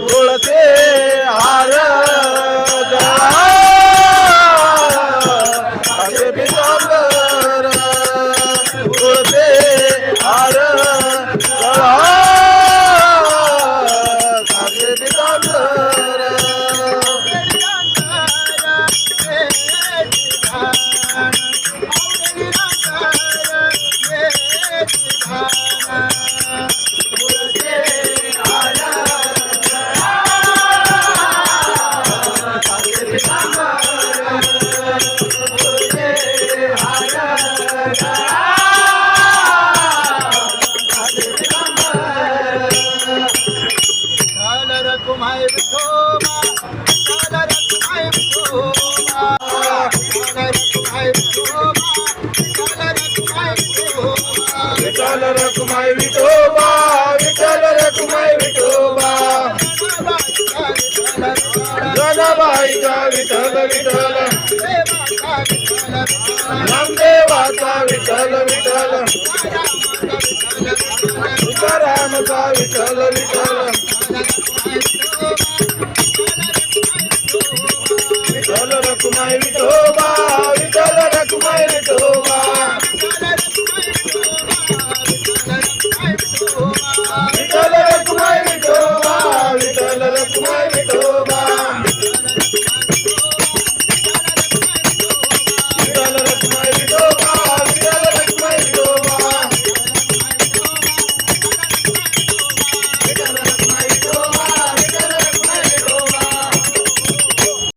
तुळसे हार असे पितांबर तुळसे हार असे पितांबर विठ्ठल रखुमाई विठोबा विठ्ठल रखुमाई विठोबा जनाबाईचा विठ्ठल विठ्ठल नामदेवाचा विठ्ठल विठ्ठल तुकारामचा विठ्ठल विठ्ठल विठ्ठल रखुमाई विठोबा विठ्ठल रखुमाई विठोबा विठ्ठल रखुमाई विठोबा विठ्ठल रखुमाई विठोबा